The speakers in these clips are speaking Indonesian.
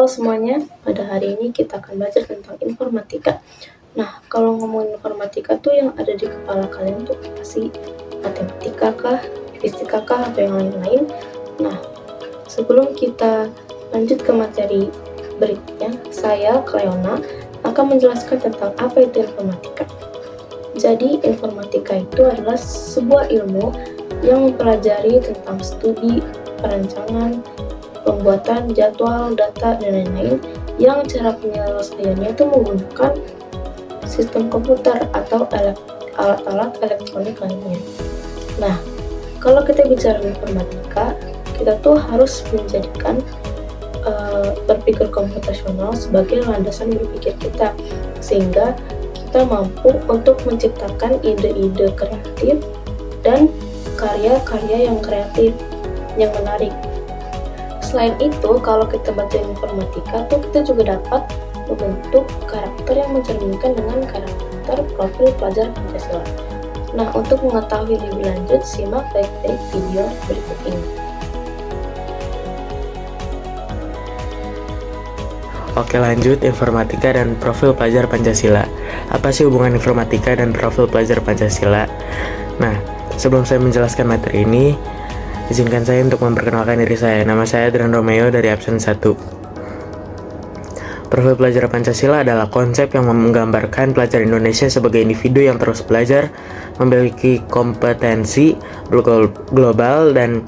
semuanya, pada hari ini kita akan belajar tentang informatika. Nah, kalau ngomongin informatika tuh yang ada di kepala kalian tuh apa sih? Matematika kah? Fisika kah? Atau yang lain-lain? Nah, sebelum kita lanjut ke materi berikutnya, saya, Cleona, akan menjelaskan tentang apa itu informatika. Jadi, informatika itu adalah sebuah ilmu yang mempelajari tentang studi, perancangan, pembuatan jadwal, data, dan lain-lain yang cara penyelesaiannya itu menggunakan sistem komputer atau alat-alat elektronik lainnya. Nah, kalau kita bicara informatika, kita tuh harus menjadikan berpikir komputasional sebagai landasan berpikir kita, sehingga kita mampu untuk menciptakan ide-ide kreatif dan karya-karya yang kreatif, yang menarik. Selain itu, kalau kita baca informatika tuh kita juga dapat membentuk karakter yang mencerminkan dengan karakter profil pelajar Pancasila. Nah, untuk mengetahui lebih lanjut, simak baik-baik video berikut ini. Oke, lanjut, informatika dan profil pelajar Pancasila. Apa sih hubungan informatika dan profil pelajar Pancasila? Nah, sebelum saya menjelaskan materi ini, izinkan saya untuk memperkenalkan diri saya. Nama saya Adrian Romeo dari absen 1. Profil pelajar Pancasila adalah konsep yang menggambarkan pelajar Indonesia sebagai individu yang terus belajar, memiliki kompetensi global, dan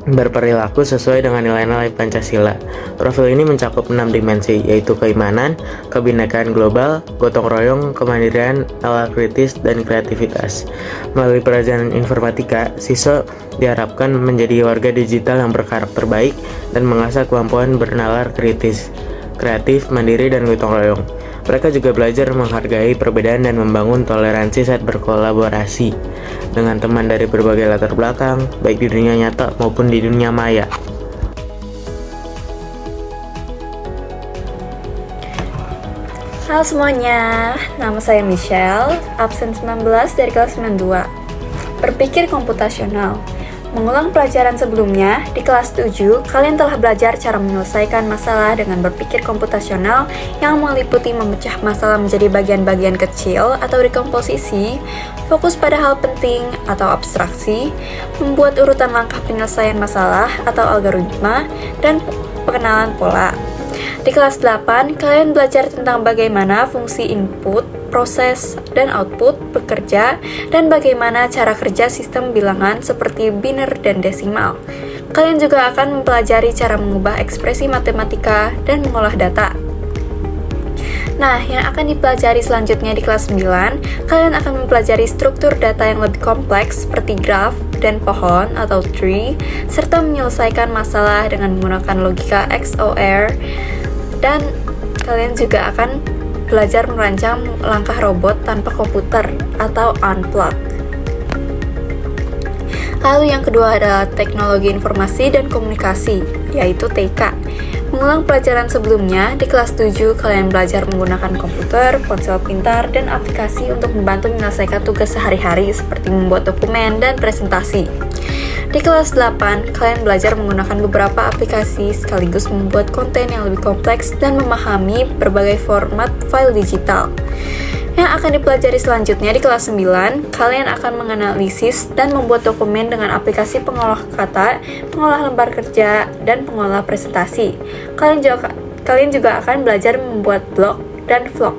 berperilaku sesuai dengan nilai-nilai Pancasila. Profil ini mencakup 6 dimensi, yaitu keimanan, kebinekaan global, gotong royong, kemandirian, nalar kritis, dan kreativitas. Melalui pelajaran informatika, siswa diharapkan menjadi warga digital yang berkarakter baik dan mengasah kemampuan bernalar kritis, kreatif, mandiri, dan gotong royong. Mereka juga belajar menghargai perbedaan dan membangun toleransi saat berkolaborasi dengan teman dari berbagai latar belakang, baik di dunia nyata maupun di dunia maya. Halo semuanya, nama saya Michelle, absen 19 dari kelas 92. Berpikir komputasional. Mengulang pelajaran sebelumnya, di kelas 7, kalian telah belajar cara menyelesaikan masalah dengan berpikir komputasional yang meliputi memecah masalah menjadi bagian-bagian kecil atau dekomposisi, fokus pada hal penting atau abstraksi, membuat urutan langkah penyelesaian masalah atau algoritma, dan pengenalan pola. Di kelas 8, kalian belajar tentang bagaimana fungsi input, proses, dan output bekerja, dan bagaimana cara kerja sistem bilangan seperti biner dan desimal. Kalian juga akan mempelajari cara mengubah ekspresi matematika dan mengolah data. Nah, yang akan dipelajari selanjutnya di kelas 9, kalian akan mempelajari struktur data yang lebih kompleks seperti graf dan pohon atau tree, serta menyelesaikan masalah dengan menggunakan logika XOR, dan kalian juga akan belajar merancang langkah robot tanpa komputer atau unplug. Lalu yang kedua adalah teknologi informasi dan komunikasi, yaitu TK. Mengulang pelajaran sebelumnya, di kelas 7 kalian belajar menggunakan komputer, ponsel pintar, dan aplikasi untuk membantu menyelesaikan tugas sehari-hari seperti membuat dokumen dan presentasi. Di kelas 8, kalian belajar menggunakan beberapa aplikasi sekaligus membuat konten yang lebih kompleks dan memahami berbagai format file digital. Yang akan dipelajari selanjutnya di kelas 9, kalian akan menganalisis dan membuat dokumen dengan aplikasi pengolah kata, pengolah lembar kerja, dan pengolah presentasi. Kalian juga akan belajar membuat blog dan vlog.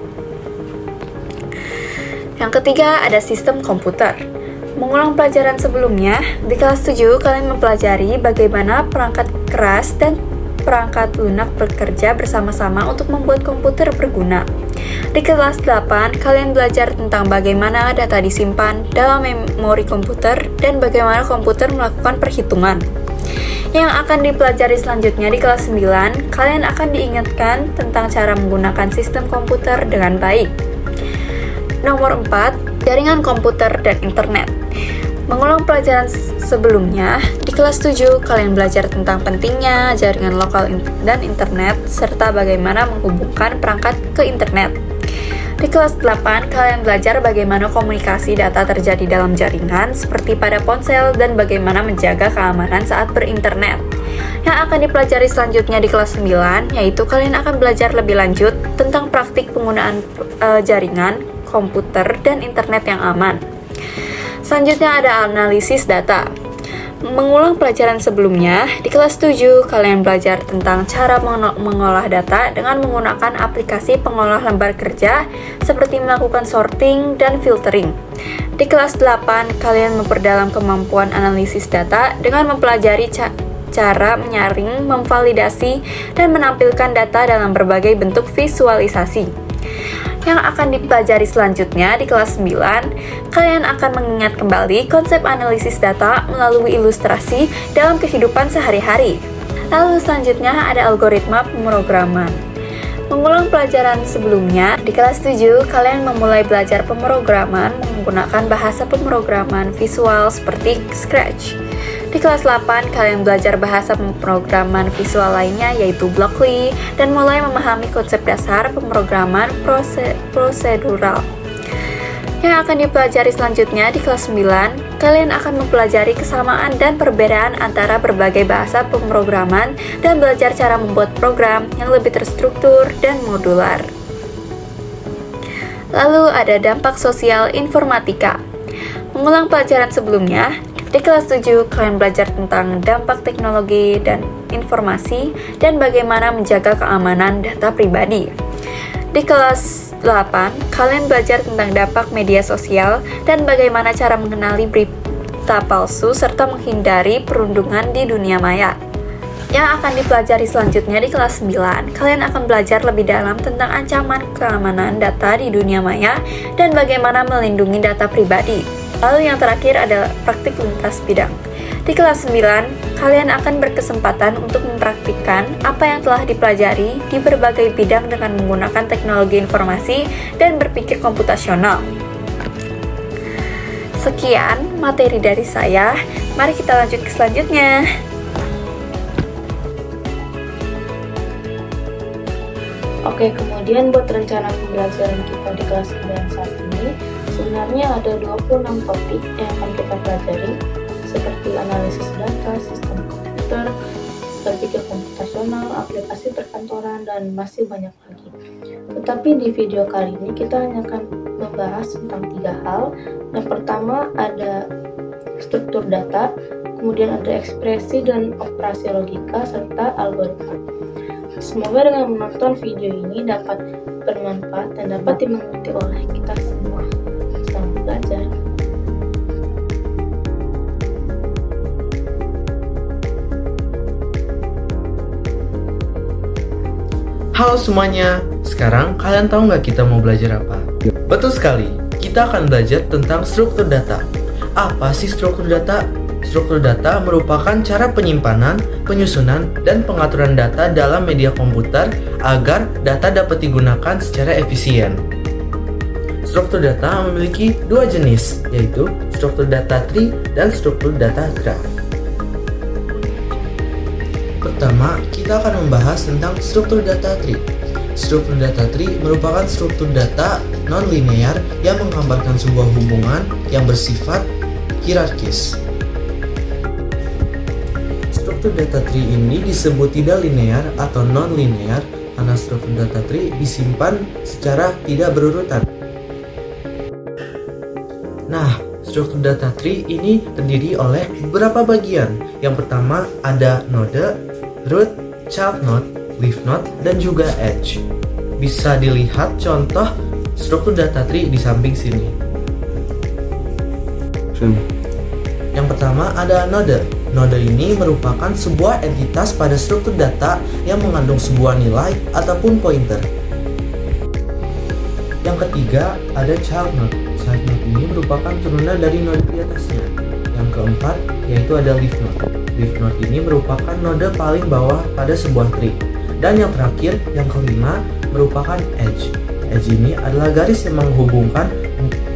Yang ketiga ada sistem komputer. Mengulang pelajaran sebelumnya, di kelas 7 kalian mempelajari bagaimana perangkat keras dan perangkat lunak bekerja bersama-sama untuk membuat komputer berguna. Di kelas 8, kalian belajar tentang bagaimana data disimpan dalam memori komputer dan bagaimana komputer melakukan perhitungan. Yang akan dipelajari selanjutnya di kelas 9, kalian akan diingatkan tentang cara menggunakan sistem komputer dengan baik. Nomor 4, jaringan komputer dan internet. Mengulang pelajaran sebelumnya, di kelas 7 kalian belajar tentang pentingnya jaringan lokal dan internet, serta bagaimana menghubungkan perangkat ke internet. Di kelas 8, kalian belajar bagaimana komunikasi data terjadi dalam jaringan, seperti pada ponsel, dan bagaimana menjaga keamanan saat berinternet. Yang akan dipelajari selanjutnya di kelas 9, yaitu kalian akan belajar lebih lanjut tentang praktik penggunaan jaringan, komputer, dan internet yang aman. Selanjutnya ada analisis data. Mengulang pelajaran sebelumnya, di kelas 7 kalian belajar tentang cara mengolah data dengan menggunakan aplikasi pengolah lembar kerja seperti melakukan sorting dan filtering. Di kelas 8 kalian memperdalam kemampuan analisis data dengan mempelajari cara menyaring, memvalidasi, dan menampilkan data dalam berbagai bentuk visualisasi. Yang akan dipelajari selanjutnya di kelas 9, kalian akan mengingat kembali konsep analisis data melalui ilustrasi dalam kehidupan sehari-hari. Lalu selanjutnya ada algoritma pemrograman. Mengulang pelajaran sebelumnya, di kelas 7 kalian memulai belajar pemrograman menggunakan bahasa pemrograman visual seperti Scratch. Di kelas 8, kalian belajar bahasa pemrograman visual lainnya yaitu Blockly dan mulai memahami konsep dasar pemrograman prosedural. Yang akan dipelajari selanjutnya di kelas 9, kalian akan mempelajari kesamaan dan perbedaan antara berbagai bahasa pemrograman dan belajar cara membuat program yang lebih terstruktur dan modular. Lalu ada dampak sosial informatika. Mengulang pelajaran sebelumnya, di kelas 7, kalian belajar tentang dampak teknologi dan informasi dan bagaimana menjaga keamanan data pribadi. Di kelas 8, kalian belajar tentang dampak media sosial dan bagaimana cara mengenali berita palsu serta menghindari perundungan di dunia maya. Yang akan dipelajari selanjutnya di kelas 9, kalian akan belajar lebih dalam tentang ancaman keamanan data di dunia maya dan bagaimana melindungi data pribadi. Lalu yang terakhir adalah praktik lintas bidang. Di kelas 9, kalian akan berkesempatan untuk mempraktikkan apa yang telah dipelajari di berbagai bidang dengan menggunakan teknologi informasi dan berpikir komputasional. Sekian materi dari saya, mari kita lanjut ke selanjutnya. Oke, kemudian buat rencana pembelajaran kita di kelas 9 saat ini, sebenarnya ada 26 topik yang akan kita pelajari, seperti analisis data, sistem komputer, berpikir komputasional, aplikasi perkantoran, dan masih banyak lagi. Tetapi di video kali ini kita hanya akan membahas tentang 3 hal. Yang pertama ada struktur data, kemudian ada ekspresi dan operasi logika, serta algoritma. Semoga dengan menonton video ini dapat bermanfaat dan dapat dimengerti oleh kita semua. Selamat belajar. Halo semuanya, sekarang kalian tahu nggak kita mau belajar apa? Betul sekali, kita akan belajar tentang struktur data. Apa sih struktur data? Struktur data merupakan cara penyimpanan, penyusunan, dan pengaturan data dalam media komputer agar data dapat digunakan secara efisien. Struktur data memiliki 2 jenis, yaitu struktur data tree dan struktur data graph. Pertama, kita akan membahas tentang struktur data tree. Struktur data tree merupakan struktur data non-linear yang menggambarkan sebuah hubungan yang bersifat hierarkis. Struktur data tree ini disebut tidak linear atau non-linear karena struktur data tree disimpan secara tidak berurutan. Nah, struktur data tree ini terdiri oleh beberapa bagian. Yang pertama ada node, root, child node, leaf node, dan juga edge. Bisa dilihat contoh struktur data tree di samping sini. Yang pertama ada node. Node ini merupakan sebuah entitas pada struktur data yang mengandung sebuah nilai ataupun pointer. Yang ketiga ada child node. Child node ini merupakan turunan dari node di atasnya. Yang keempat yaitu ada leaf node. Leaf node ini merupakan node paling bawah pada sebuah tree. Dan yang terakhir, yang kelima, merupakan edge. Edge ini adalah garis yang menghubungkan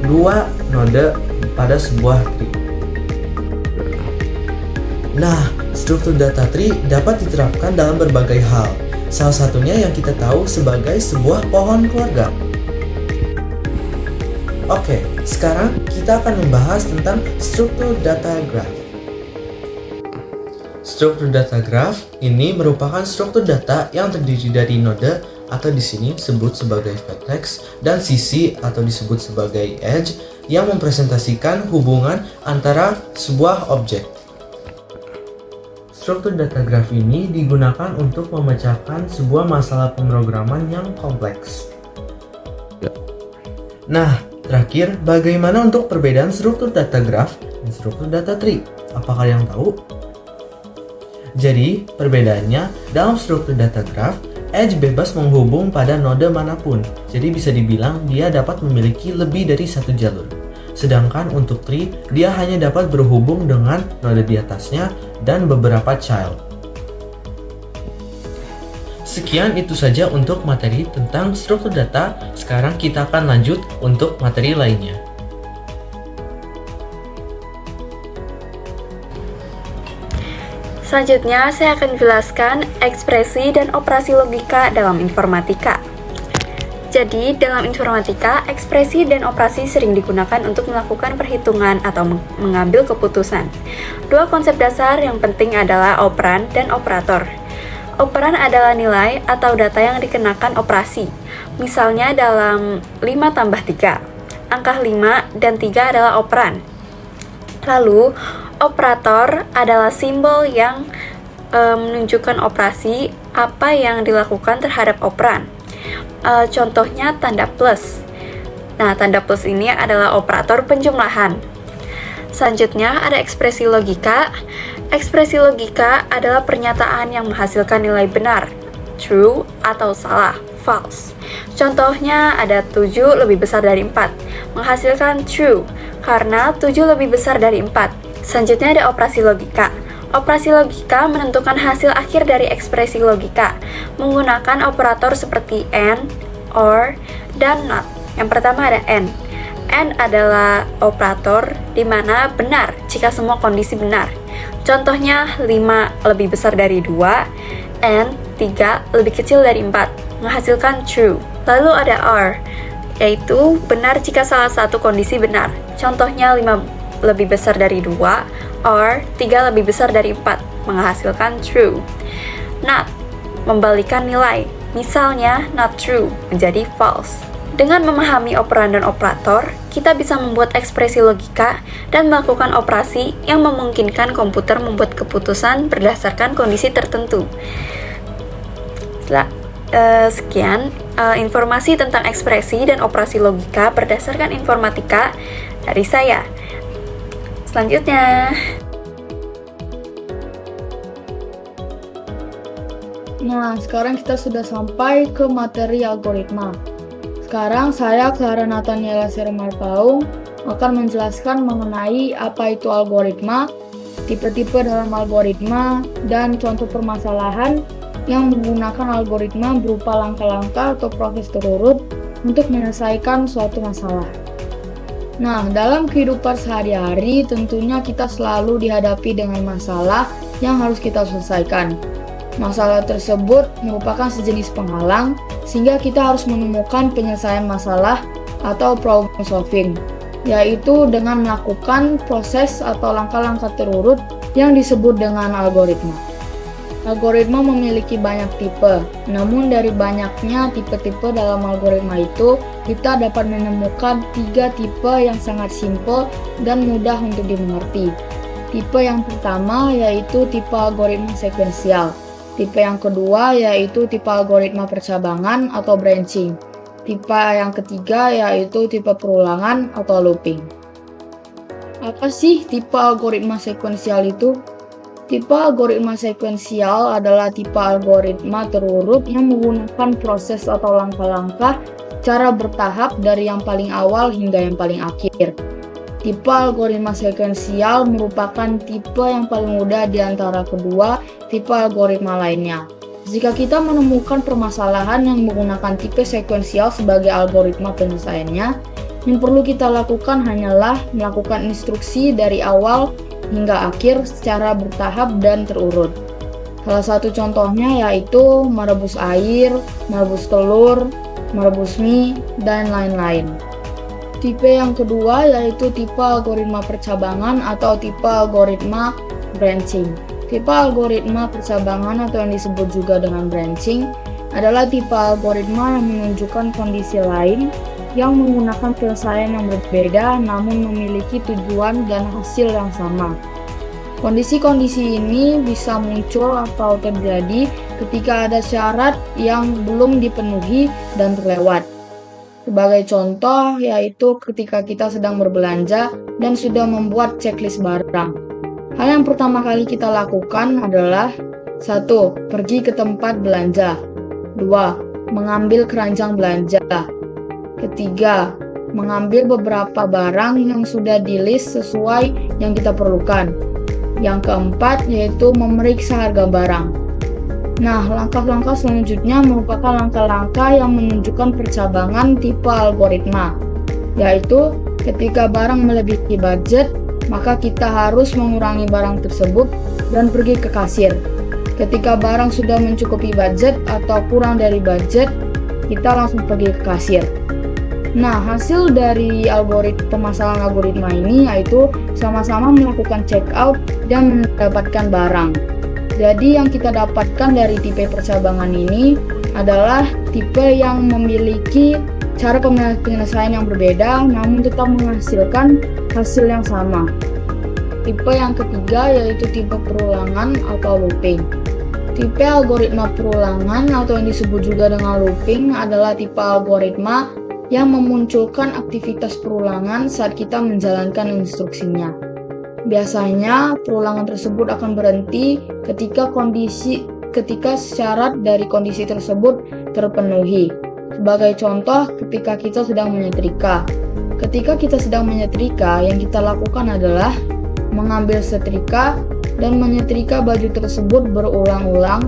dua node pada sebuah tree. Nah, struktur data tree dapat diterapkan dalam berbagai hal. Salah satunya yang kita tahu sebagai sebuah pohon keluarga. Oke, sekarang kita akan membahas tentang struktur data graph. Struktur data graph ini merupakan struktur data yang terdiri dari node atau di sini disebut sebagai vertex dan sisi atau disebut sebagai edge yang mempresentasikan hubungan antara sebuah objek. Struktur data graph ini digunakan untuk memecahkan sebuah masalah pemrograman yang kompleks. Nah, terakhir, bagaimana untuk perbedaan struktur data graph dan struktur data tree? Apa kalian tahu? Jadi, perbedaannya dalam struktur data graph, edge bebas menghubung pada node manapun. Jadi bisa dibilang dia dapat memiliki lebih dari satu jalur. Sedangkan untuk tree, dia hanya dapat berhubung dengan node di atasnya dan beberapa child. Sekian itu saja untuk materi tentang struktur data. Sekarang kita akan lanjut untuk materi lainnya. Selanjutnya, saya akan jelaskan ekspresi dan operasi logika dalam informatika. Jadi, dalam informatika, ekspresi dan operasi sering digunakan untuk melakukan perhitungan atau mengambil keputusan. Dua konsep dasar yang penting adalah operan dan operator. Operan adalah nilai atau data yang dikenakan operasi. Misalnya dalam 5 tambah 3, angka 5 dan 3 adalah operan. Lalu, operator adalah simbol yang menunjukkan operasi apa yang dilakukan terhadap operan. Contohnya tanda plus. Nah, tanda plus ini adalah operator penjumlahan. Selanjutnya ada ekspresi logika. Ekspresi logika adalah pernyataan yang menghasilkan nilai benar, true atau salah, false. Contohnya ada 7 lebih besar dari 4, menghasilkan true karena 7 lebih besar dari 4. Selanjutnya ada operasi logika. Operasi logika menentukan hasil akhir dari ekspresi logika menggunakan operator seperti and, or, dan not. Yang pertama ada and. And adalah operator di mana benar jika semua kondisi benar. Contohnya 5 lebih besar dari 2 and 3 lebih kecil dari 4, menghasilkan true. Lalu ada or, yaitu benar jika salah satu kondisi benar. Contohnya 5 lebih besar dari 2 or 3 lebih besar dari 4, menghasilkan true. Not, membalikan nilai. Misalnya not true menjadi false. Dengan memahami operan dan operator, kita bisa membuat ekspresi logika dan melakukan operasi yang memungkinkan komputer membuat keputusan berdasarkan kondisi tertentu. Sekian informasi tentang ekspresi dan operasi logika berdasarkan informatika dari saya. Selanjutnya, nah sekarang kita sudah sampai ke materi algoritma. Sekarang saya, Clara Nathaniela Sirmarpaung, akan menjelaskan mengenai apa itu algoritma, tipe-tipe dalam algoritma, dan contoh permasalahan yang menggunakan algoritma berupa langkah-langkah atau proses terurut untuk menyelesaikan suatu masalah. Nah, dalam kehidupan sehari-hari tentunya kita selalu dihadapi dengan masalah yang harus kita selesaikan. Masalah tersebut merupakan sejenis penghalang sehingga kita harus menemukan penyelesaian masalah atau problem solving, yaitu dengan melakukan proses atau langkah-langkah terurut yang disebut dengan algoritma. Algoritma memiliki banyak tipe, namun dari banyaknya tipe-tipe dalam algoritma itu, kita dapat menemukan 3 tipe yang sangat simpel dan mudah untuk dimengerti. Tipe yang pertama yaitu tipe algoritma sekuensial. Tipe yang kedua yaitu tipe algoritma percabangan atau branching. Tipe yang ketiga yaitu tipe perulangan atau looping. Apa sih tipe algoritma sekuensial itu? Tipe algoritma sekuensial adalah tipe algoritma terurut yang menggunakan proses atau langkah-langkah secara bertahap dari yang paling awal hingga yang paling akhir. Tipe algoritma sekuensial merupakan tipe yang paling mudah di antara kedua tipe algoritma lainnya. Jika kita menemukan permasalahan yang menggunakan tipe sekuensial sebagai algoritma penyelesaiannya, yang perlu kita lakukan hanyalah melakukan instruksi dari awal hingga akhir secara bertahap dan terurut. Salah satu contohnya yaitu merebus air, merebus telur, merebus mie, dan lain-lain. Tipe yang kedua yaitu tipe algoritma percabangan atau tipe algoritma branching. Tipe algoritma percabangan atau yang disebut juga dengan branching adalah tipe algoritma yang menunjukkan kondisi lain yang menggunakan penyelesaian yang berbeda namun memiliki tujuan dan hasil yang sama. Kondisi-kondisi ini bisa muncul atau terjadi ketika ada syarat yang belum dipenuhi dan terlewat. Sebagai contoh yaitu ketika kita sedang berbelanja dan sudah membuat checklist barang. Hal yang pertama kali kita lakukan adalah 1. Pergi ke tempat belanja. 2. Mengambil keranjang belanja. Ketiga, mengambil beberapa barang yang sudah di-list sesuai yang kita perlukan. Yang keempat yaitu memeriksa harga barang. Nah, langkah-langkah selanjutnya merupakan langkah-langkah yang menunjukkan percabangan tipe algoritma, yaitu ketika barang melebihi budget, maka kita harus mengurangi barang tersebut dan pergi ke kasir. Ketika barang sudah mencukupi budget atau kurang dari budget, kita langsung pergi ke kasir. Nah, hasil dari permasalahan algoritma ini yaitu sama-sama melakukan check out dan mendapatkan barang. Jadi yang kita dapatkan dari tipe percabangan ini adalah tipe yang memiliki cara penyelesaian yang berbeda namun tetap menghasilkan hasil yang sama. Tipe yang ketiga yaitu tipe perulangan atau looping. Tipe algoritma perulangan atau yang disebut juga dengan looping adalah tipe algoritma yang memunculkan aktivitas perulangan saat kita menjalankan instruksinya. Biasanya perulangan tersebut akan berhenti ketika syarat dari kondisi tersebut terpenuhi. Sebagai contoh, ketika kita sedang menyetrika. Ketika kita sedang menyetrika, yang kita lakukan adalah mengambil setrika dan menyetrika baju tersebut berulang-ulang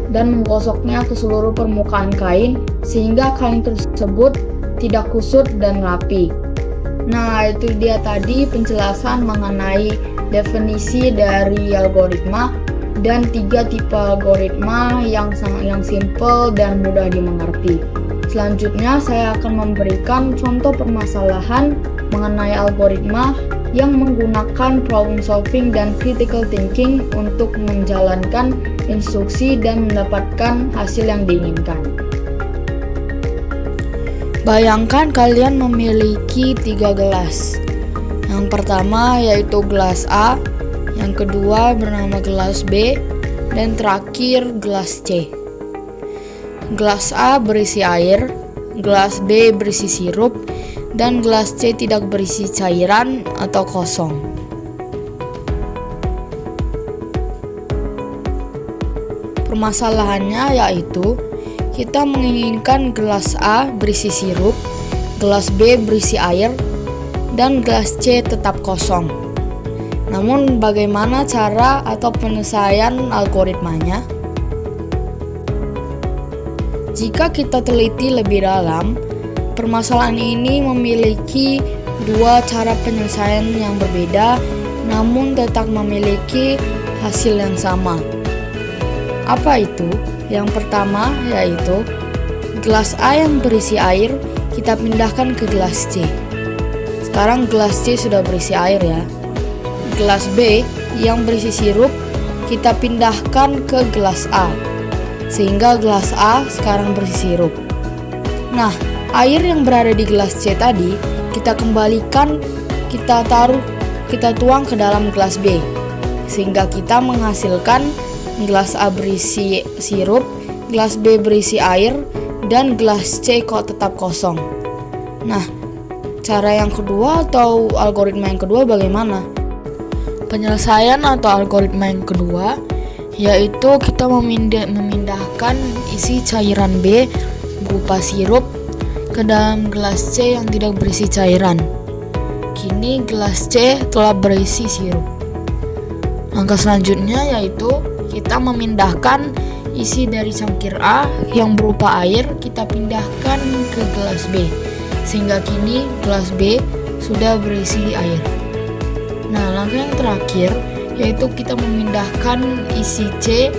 dan menggosoknya ke seluruh permukaan kain sehingga kain tersebut tidak kusut dan rapi. Nah, itu dia tadi penjelasan mengenai definisi dari algoritma dan 3 tipe algoritma yang simple dan mudah dimengerti. Selanjutnya saya akan memberikan contoh permasalahan mengenai algoritma yang menggunakan problem solving dan critical thinking untuk menjalankan instruksi dan mendapatkan hasil yang diinginkan. Bayangkan kalian memiliki 3 gelas. Yang pertama yaitu gelas A, yang kedua bernama gelas B, dan terakhir gelas C. Gelas A berisi air, gelas B berisi sirup, dan gelas C tidak berisi cairan atau kosong. Permasalahannya yaitu kita menginginkan gelas A berisi sirup, gelas B berisi air, dan gelas C tetap kosong. Namun bagaimana cara atau penyelesaian algoritmanya? Jika kita teliti lebih dalam, permasalahan ini memiliki 2 cara penyelesaian yang berbeda namun tetap memiliki hasil yang sama. Apa itu? Yang pertama yaitu gelas A yang berisi air kita pindahkan ke gelas C. Sekarang gelas C sudah berisi air ya. Gelas B yang berisi sirup kita pindahkan ke gelas A. Sehingga gelas A sekarang berisi sirup. Nah, air yang berada di gelas C tadi kita kembalikan, kita tuang ke dalam gelas B. Sehingga kita menghasilkan gelas A berisi sirup, gelas B berisi air, dan gelas C kok tetap kosong. Nah, cara yang kedua atau algoritma yang kedua bagaimana? Penyelesaian atau algoritma yang kedua yaitu kita memindahkan isi cairan B berupa sirup ke dalam gelas C yang tidak berisi cairan. Kini gelas C telah berisi sirup. Langkah selanjutnya yaitu kita memindahkan isi dari cangkir A yang berupa air kita pindahkan ke gelas B, sehingga kini gelas B sudah berisi air. Nah, langkah yang terakhir yaitu kita memindahkan isi C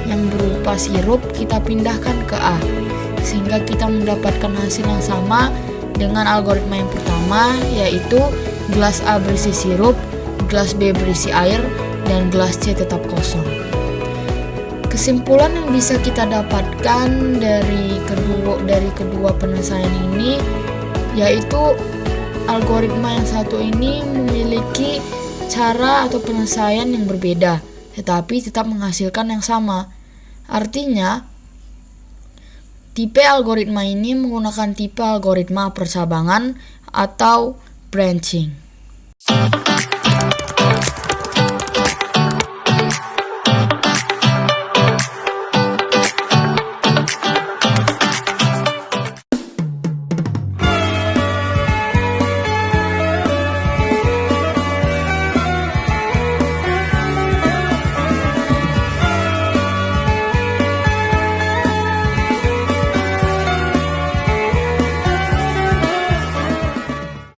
yang berupa sirup kita pindahkan ke A, sehingga kita mendapatkan hasil yang sama dengan algoritma yang pertama, yaitu gelas A berisi sirup, gelas B berisi air, dan gelas C tetap kosong. Kesimpulan yang bisa kita dapatkan dari kedua penyelesaian ini yaitu algoritma yang satu ini memiliki cara atau penyelesaian yang berbeda, tetapi tetap menghasilkan yang sama. Artinya, tipe algoritma ini menggunakan tipe algoritma persabangan atau branching.